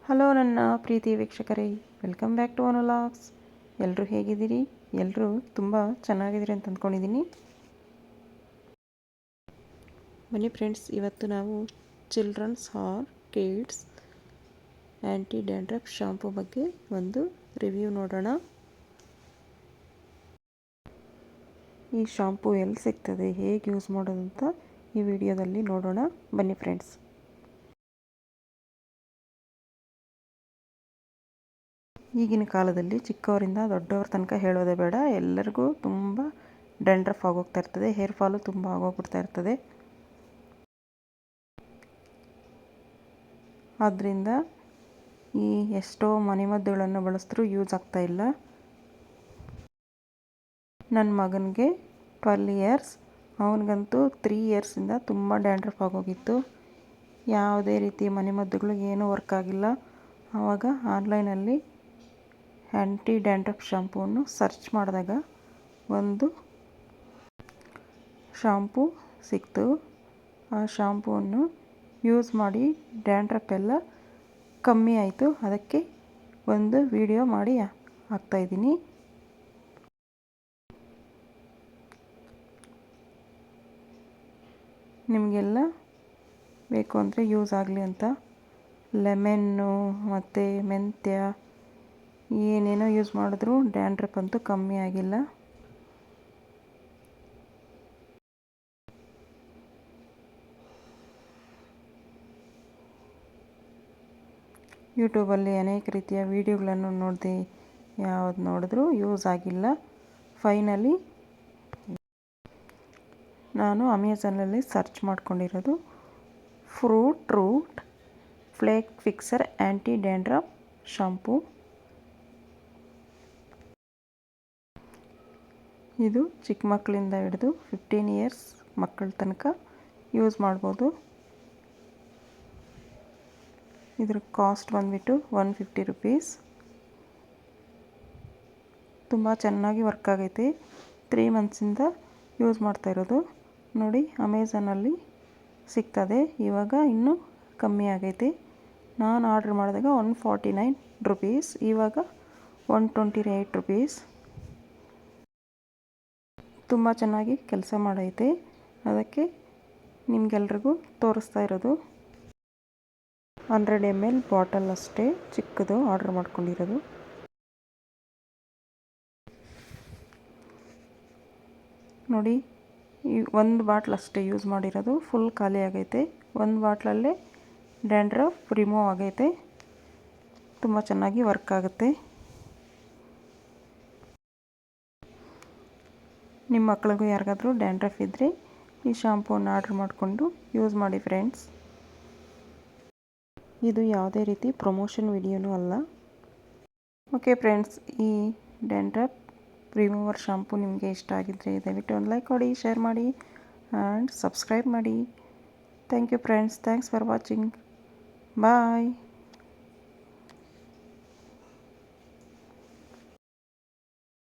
Hello ನನ್ನ ಪ್ರೀತಿ ವೀಕ್ಷಕರೇ, welcome back to ಅನುಲಾಗ್ಸ್. ಎಲ್ಲರೂ ಹೇಗಿದ್ದೀರಿ? ಎಲ್ಲರೂ ತುಂಬ ಚೆನ್ನಾಗಿದ್ದೀರಿ ಅಂತ ಅಂದ್ಕೊಂಡಿದ್ದೀನಿ. ಬನ್ನಿ ಫ್ರೆಂಡ್ಸ್, ಇವತ್ತು ನಾವು childrens are kids anti dandruff shampoo ಬಗ್ಗೆ ಒಂದು ರಿವ್ಯೂ ನೋಡೋಣ. ಈ ಶಾಂಪೂ ಎಲ್ಲಿ ಸಿಗ್ತದೆ, ಹೇಗೆ ಯೂಸ್ ಮಾಡೋದು ಅಂತ ಈ ವಿಡಿಯೋದಲ್ಲಿ ನೋಡೋಣ. ಬನ್ನಿ ಫ್ರೆಂಡ್ಸ್. ಈಗಿನ ಕಾಲದಲ್ಲಿ ಚಿಕ್ಕವರಿಂದ ದೊಡ್ಡವ್ರ ತನಕ ಹೇಳೋದೇ ಬೇಡ, ಎಲ್ಲರಿಗೂ ತುಂಬ ಡ್ಯಾಂಡ್ರಫ್ ಆಗೋಗ್ತಾ ಇರ್ತದೆ. ಹೇರ್ ಫಾಲು ತುಂಬ ಆಗೋಗ್ಬಿಡ್ತಾ ಇರ್ತದೆ. ಆದ್ದರಿಂದ ಈ ಎಷ್ಟೋ ಮನೆಮದ್ದುಗಳನ್ನು ಬಳಸಿದ್ರೂ ಯೂಸ್ ಆಗ್ತಾ ಇಲ್ಲ. ನನ್ನ ಮಗನಿಗೆ 12 ಇಯರ್ಸ್, ಅವನಿಗಂತೂ 3 ಇಯರ್ಸಿಂದ ತುಂಬ ಡ್ಯಾಂಡ್ರಫ್ ಆಗೋಗಿತ್ತು. ಯಾವುದೇ ರೀತಿ ಮನೆಮದ್ದುಗಳು ಏನೂ ವರ್ಕ್ ಆಗಿಲ್ಲ. ಆವಾಗ ಆನ್ಲೈನಲ್ಲಿ ಆ್ಯಂಟಿ ಡ್ಯಾಂಡ್ರಫ್ ಶಾಂಪೂವನ್ನು ಸರ್ಚ್ ಮಾಡಿದಾಗ ಒಂದು ಶಾಂಪೂ ಸಿಕ್ತು. ಆ ಶಾಂಪೂವನ್ನು ಯೂಸ್ ಮಾಡಿ ಡ್ಯಾಂಡ್ರಫ್ ಎಲ್ಲ ಕಮ್ಮಿ ಆಯಿತು. ಅದಕ್ಕೆ ಒಂದು ವಿಡಿಯೋ ಮಾಡಿ ಹಾಕ್ತಾಯಿದ್ದೀನಿ. ನಿಮಗೆಲ್ಲ ಬೇಕು ಅಂದರೆ ಯೂಸ್ ಆಗಲಿ ಅಂತ ಲೆಮನ್ನು ಮತ್ತು ಮೆಂತ್ಯ ಏನೇನೋ ಯೂಸ್ ಮಾಡಿದ್ರೂ ಡ್ಯಾಂಡ್ರಫ್ ಅಂತೂ ಕಮ್ಮಿ ಆಗಿಲ್ಲ. ಯೂಟ್ಯೂಬಲ್ಲಿ ಅನೇಕ ರೀತಿಯ ವಿಡಿಯೋಗಳನ್ನು ನೋಡಿದೆ, ಯಾವುದು ನೋಡಿದ್ರೂ ಯೂಸ್ ಆಗಿಲ್ಲ. ಫೈನಲಿ ನಾನು ಅಮೆಝಾನಲ್ಲಿ ಸರ್ಚ್ ಮಾಡ್ಕೊಂಡಿರೋದು fruit root flake fixer anti dandruff shampoo. ಇದು ಚಿಕ್ಕ ಮಕ್ಕಳಿಂದ ಹಿಡಿದು 15 ಇಯರ್ಸ್ ಮಕ್ಕಳ ತನಕ ಯೂಸ್ ಮಾಡ್ಬೋದು. ಇದ್ರ ಕಾಸ್ಟ್ ಬಂದುಬಿಟ್ಟು 150 ರುಪೀಸ್. ತುಂಬ ಚೆನ್ನಾಗಿ ವರ್ಕ್ ಆಗೈತೆ. 3 ಮಂತ್ಸಿಂದ ಯೂಸ್ ಮಾಡ್ತಾಯಿರೋದು. ನೋಡಿ, ಅಮೆಝಾನಲ್ಲಿ ಸಿಗ್ತದೆ. ಇವಾಗ ಇನ್ನೂ ಕಮ್ಮಿ ಆಗೈತೆ. ನಾನು ಆರ್ಡ್ರ್ ಮಾಡಿದಾಗ 149 ರುಪೀಸ್, ಇವಾಗ 128 ರುಪೀಸ್. ತುಂಬ ಚೆನ್ನಾಗಿ ಕೆಲಸ ಮಾಡೈತೆ. ಅದಕ್ಕೆ ನಿಮಗೆಲ್ರಿಗೂ ತೋರಿಸ್ತಾ ಇರೋದು. 100 ml ಬಾಟಲ್ ಅಷ್ಟೇ, ಚಿಕ್ಕದು ಆರ್ಡ್ರ್ ಮಾಡ್ಕೊಂಡಿರೋದು. ನೋಡಿ, ಈ ಒಂದು ಬಾಟ್ಲ್ ಅಷ್ಟೇ ಯೂಸ್ ಮಾಡಿರೋದು, ಫುಲ್ ಖಾಲಿ ಆಗೈತೆ. ಒಂದು ಬಾಟ್ಲಲ್ಲೇ ಡ್ಯಾಂಡ್ರಫ್ ರಿಮೂವ್ ಆಗೈತೆ. ತುಂಬ ಚೆನ್ನಾಗಿ ವರ್ಕ್ ಆಗುತ್ತೆ. ನಿಮ್ಮ ಮಕ್ಳಿಗೂ ಯಾರಿಗಾದ್ರೂ ಡ್ಯಾಂಡ್ರಫ್ ಇದ್ದರೆ ಈ ಶಾಂಪೂನ ಆರ್ಡ್ರ್ ಮಾಡಿಕೊಂಡು ಯೂಸ್ ಮಾಡಿ ಫ್ರೆಂಡ್ಸ್. ಇದು ಯಾವುದೇ ರೀತಿ ಪ್ರಮೋಷನ್ ವಿಡಿಯೋನೂ ಅಲ್ಲ. ಓಕೆ ಫ್ರೆಂಡ್ಸ್, ಈ ಡ್ಯಾಂಡ್ರಫ್ ರಿಮೂವರ್ ಶಾಂಪೂ ನಿಮಗೆ ಇಷ್ಟ ಆಗಿದ್ದರೆ ದಯವಿಟ್ಟು ಒಂದು ಲೈಕ್ ಕೊಡಿ, ಶೇರ್ ಮಾಡಿ ಆ್ಯಂಡ್ ಸಬ್ಸ್ಕ್ರೈಬ್ ಮಾಡಿ. Thank you friends. Thanks for watching. Bye.